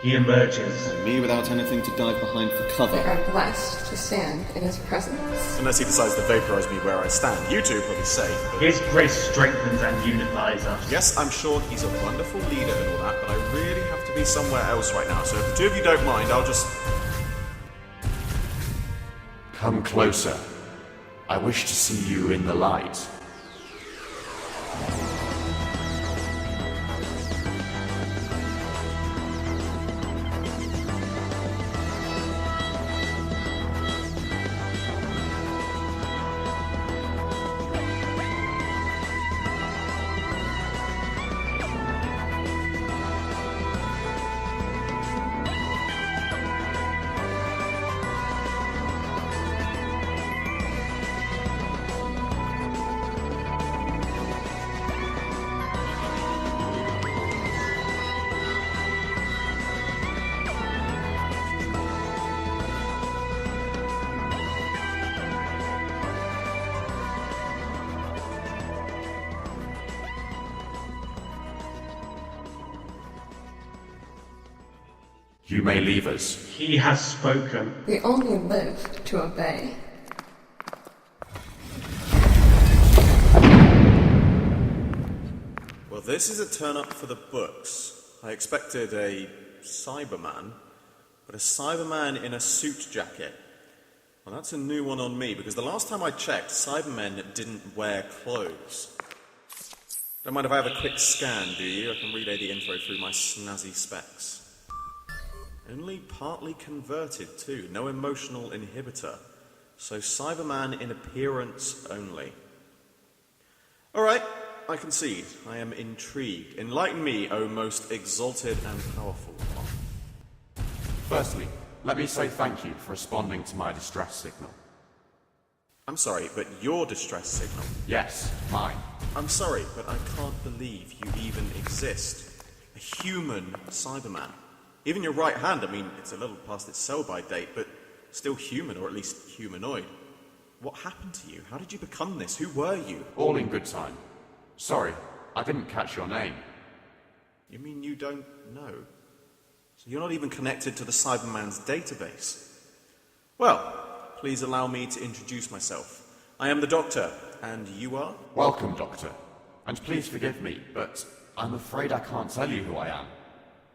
He emerges. And me without anything to dive behind for cover. We are blessed to stand in his presence. Unless he decides to vaporize me where I stand. You two are probably safe, but... His grace strengthens and unifies us. Yes, I'm sure he's a wonderful leader and all that, but I really have to be somewhere else right now, so if the two of you don't mind, I'll just... Come closer. I wish to see you in the light. You may leave us. He has spoken. We only live to obey. Well, this is a turn-up for the books. I expected a Cyberman, but a Cyberman in a suit jacket. Well, that's a new one on me, because the last time I checked, Cybermen didn't wear clothes. Don't mind if I have a quick scan, do you? I can relay the info through my snazzy specs. Only partly converted, too. No emotional inhibitor. So Cyberman in appearance only. Alright, I concede. I am intrigued. Enlighten me, O most exalted and powerful one. Firstly, let me say thank you for responding to my distress signal. I'm sorry, but your distress signal? Yes, mine. I'm sorry, but I can't believe you even exist. A human Cyberman. Even your right hand, I mean, it's a little past its sell-by date, but still human, or at least humanoid. What happened to you? How did you become this? Who were you? All in good time. Sorry, I didn't catch your name. You mean you don't know? So you're not even connected to the Cyberman's database? Well, please allow me to introduce myself. I am the Doctor, and you are? Welcome, Doctor. And please forgive me, but I'm afraid I can't tell you who I am.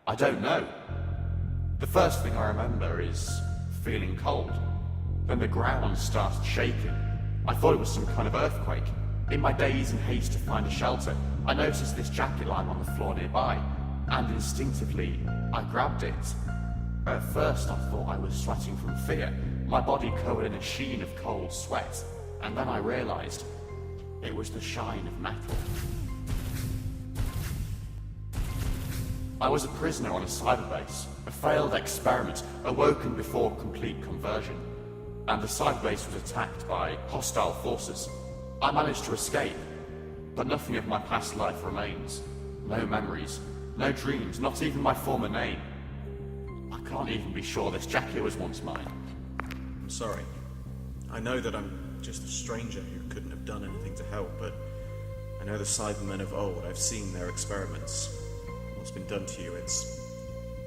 I don't know. The first thing I remember is feeling cold. Then the ground started shaking. I thought it was some kind of earthquake. In my daze and haste to find a shelter, I noticed this jacket lying on the floor nearby, and instinctively, I grabbed it. At first I thought I was sweating from fear, my body covered in a sheen of cold sweat, and then I realized it was the shine of metal. I was a prisoner on a cyberbase, a failed experiment, awoken before complete conversion. And the cyberbase was attacked by hostile forces. I managed to escape, but nothing of my past life remains. No memories, no dreams, not even my former name. I can't even be sure this jacket was once mine. I'm sorry. I know that I'm just a stranger who couldn't have done anything to help, but I know the Cybermen of old. I've seen their experiments. What's been done to you, it's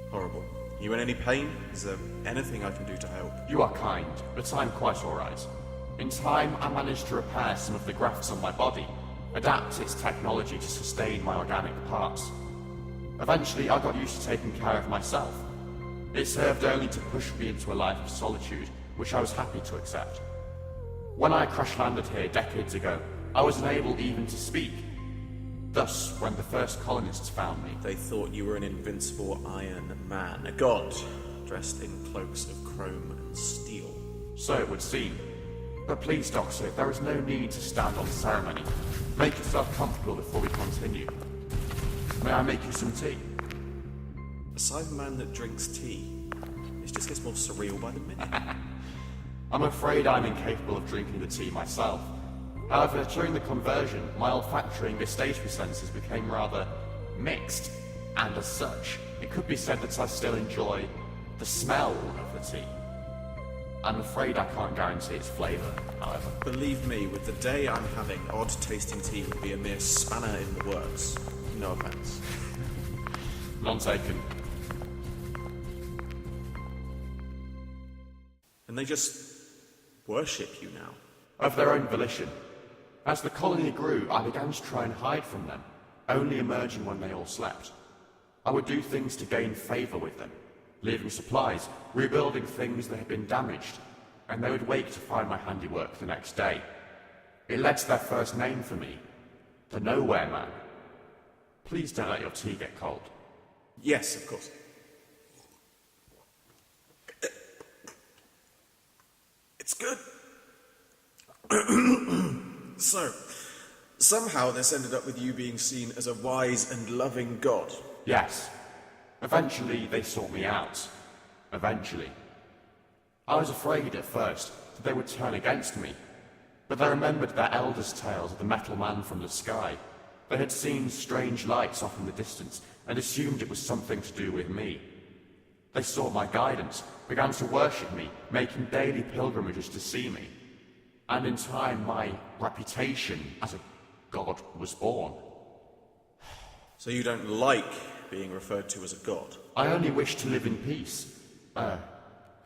horrible. You in any pain? Is there anything I can do to help? You are kind, but I'm quite alright. In time, I managed to repair some of the grafts on my body, adapt its technology to sustain my organic parts. Eventually, I got used to taking care of myself. It served only to push me into a life of solitude, which I was happy to accept. When I crash-landed here decades ago, I was unable even to speak. Thus, when the first colonists found me, they thought you were an invincible Iron Man, a god, dressed in cloaks of chrome and steel. So it would seem. But please, Doctor, there is no need to stand on ceremony. Make yourself comfortable before we continue. May I make you some tea? A Cyberman that drinks tea. It just gets more surreal by the minute. I'm afraid I'm incapable of drinking the tea myself. However, during the conversion, my olfactory and gustatory senses became rather mixed, and as such, it could be said that I still enjoy the smell of the tea. I'm afraid I can't guarantee its flavour, however. Believe me, with the day I'm having, odd-tasting tea would be a mere spanner in the works. No offence. None taken. and they just worship you now. Of their own volition. As the colony grew, I began to try and hide from them, only emerging when they all slept. I would do things to gain favour with them, leaving supplies, rebuilding things that had been damaged, and they would wake to find my handiwork the next day. It led to their first name for me, the Nowhere Man. Please don't let your tea get cold. Yes, of course. It's good. So, somehow this ended up with you being seen as a wise and loving god. Yes. Eventually, they sought me out. Eventually. I was afraid at first that they would turn against me, but they remembered their elders' tales of the metal man from the sky. They had seen strange lights off in the distance and assumed it was something to do with me. They sought my guidance, began to worship me, making daily pilgrimages to see me. And in time, my reputation as a god was born. So you don't like being referred to as a god? I only wish to live in peace.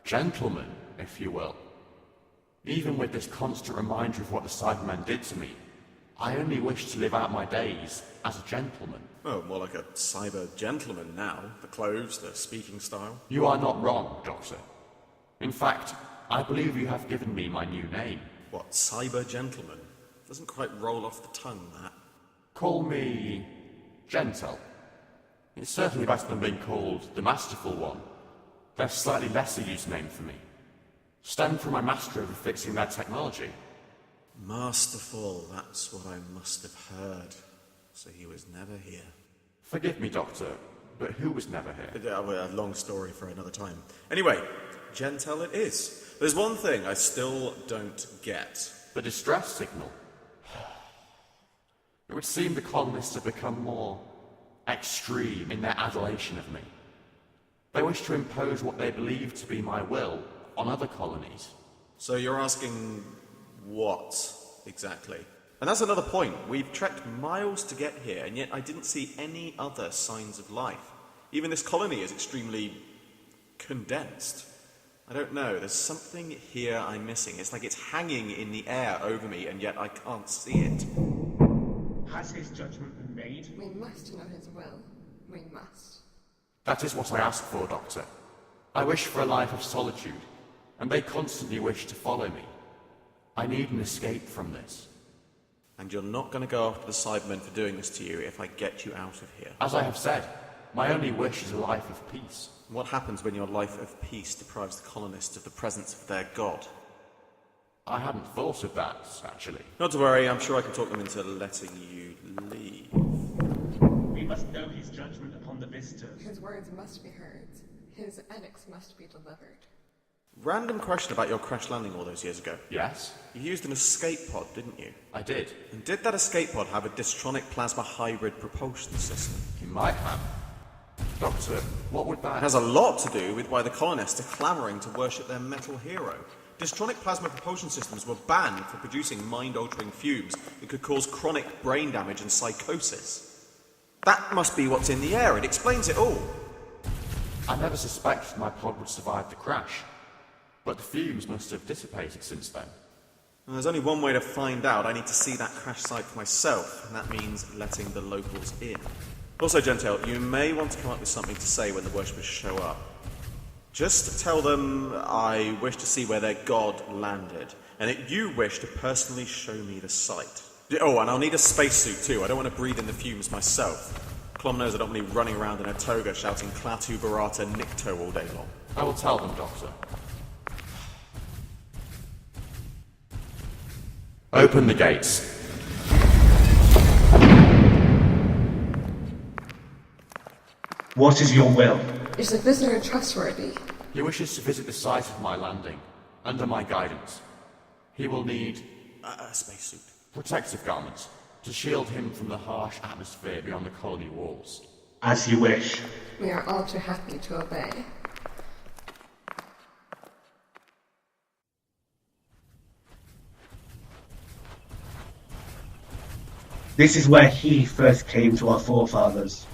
Gentleman, if you will. Even with this constant reminder of what the Cybermen did to me, I only wish to live out my days as a gentleman. Oh, more like a cyber gentleman now. The clothes, the speaking style. You are not wrong, Doctor. In fact, I believe you have given me my new name. What, cyber gentleman? Doesn't quite roll off the tongue, that. Call me Jentel. It's certainly better than being called the Masterful One. They're a slightly lesser used name for me. Stemmed from my master over fixing their technology. Masterful, that's what I must have heard. So he was never here. Forgive me, Doctor, but who was never here? A long story for another time. Anyway, Jentel it is. There's one thing I still don't get. The distress signal. It would seem the colonists have become more extreme in their adulation of me. They wish to impose what they believe to be my will on other colonies. So you're asking what, exactly? And that's another point. We've trekked miles to get here, and yet I didn't see any other signs of life. Even this colony is extremely condensed. I don't know, there's something here I'm missing. It's like it's hanging in the air over me, and yet I can't see it. Has his judgment been made? We must know his will. We must. That is what I ask for, Doctor. I wish for a life of solitude, and they constantly wish to follow me. I need an escape from this. And you're not going to go after the Cybermen for doing this to you if I get you out of here. As I have said, my only wish is a life of peace. What happens when your life of peace deprives the colonists of the presence of their god? I hadn't thought of that, actually. Not to worry, I'm sure I can talk them into letting you leave. We must know his judgment upon the visitors. His words must be heard. His edicts must be delivered. Random question about your crash landing all those years ago. Yes? You used an escape pod, didn't you? I did. And did that escape pod have a distronic plasma hybrid propulsion system? You might have. Doctor, what would It that... has a lot to do with why the colonists are clamouring to worship their metal hero. Distronic plasma propulsion systems were banned for producing mind-altering fumes that could cause chronic brain damage and psychosis. That must be what's in the air. It explains it all. I never suspected my pod would survive the crash. But the fumes must have dissipated since then. And there's only one way to find out. I need to see that crash site for myself, and that means letting the locals in. Also, Jentel, you may want to come up with something to say when the worshippers show up. Just tell them I wish to see where their god landed, and that you wish to personally show me the site. Oh, and I'll need a spacesuit too. I don't want to breathe in the fumes myself. Clom knows I don't want to be running around in a toga shouting Klaatu Barata Nikto all day long. I will tell them, Doctor. Open the gates. What is your will? Is the visitor trustworthy? He wishes to visit the site of my landing, under my guidance. He will need A spacesuit. protective garments to shield him from the harsh atmosphere beyond the colony walls. As you wish. We are all too happy to obey. This is where he first came to our forefathers.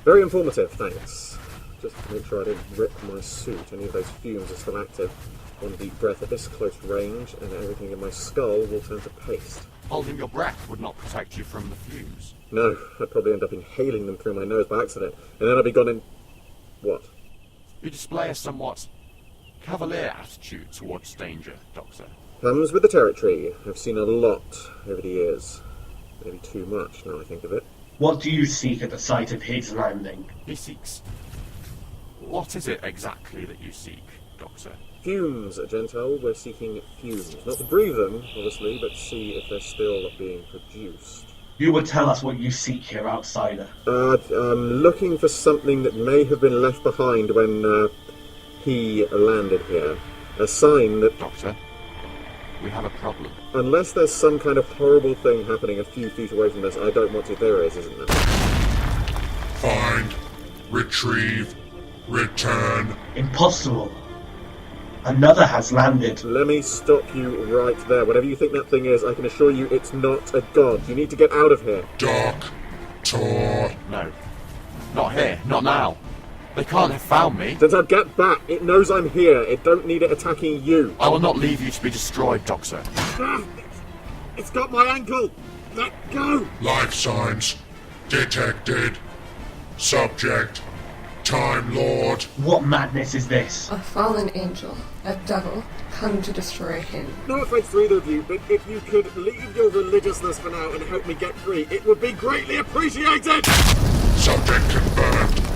Very informative, thanks. just to make sure I don't rip my suit. Any of those fumes are still active. One deep breath at this close range, and everything in my skull will turn to paste. Holding your breath would not protect you from the fumes. No, I'd probably end up inhaling them through my nose by accident, and then I'd be gone in... what? You display a somewhat cavalier attitude towards danger, Doctor. Comes with the territory. I've seen a lot over the years. Maybe too much, now I think of it. What do you seek at the site of his landing? He seeks... What is it exactly that you seek, Doctor? Fumes, Jentel. We're seeking fumes. Not to breathe them, obviously, but see if they're still being produced. You would tell us what you seek here, outsider. I'm looking for something that may have been left behind when, he landed here. A sign that... Doctor, we have a problem. Unless there's some kind of horrible thing happening a few feet away from us, I don't want to. There is, isn't there? Find, retrieve, return. Impossible. Another has landed. Let me stop you right there. Whatever you think that thing is, I can assure you it's not a god. You need to get out of here. Doctor. No. Not here. Not now. They can't have found me. Jentel, get back. It knows I'm here. It don't need it attacking you. I will not leave you to be destroyed, Doctor. It's got my ankle. Let go. Life signs detected. Subject, Time Lord. What madness is this? A fallen angel, a devil, come to destroy him. No offense to either of you, but if you could leave your religiousness for now and help me get free, it would be greatly appreciated! Subject confirmed.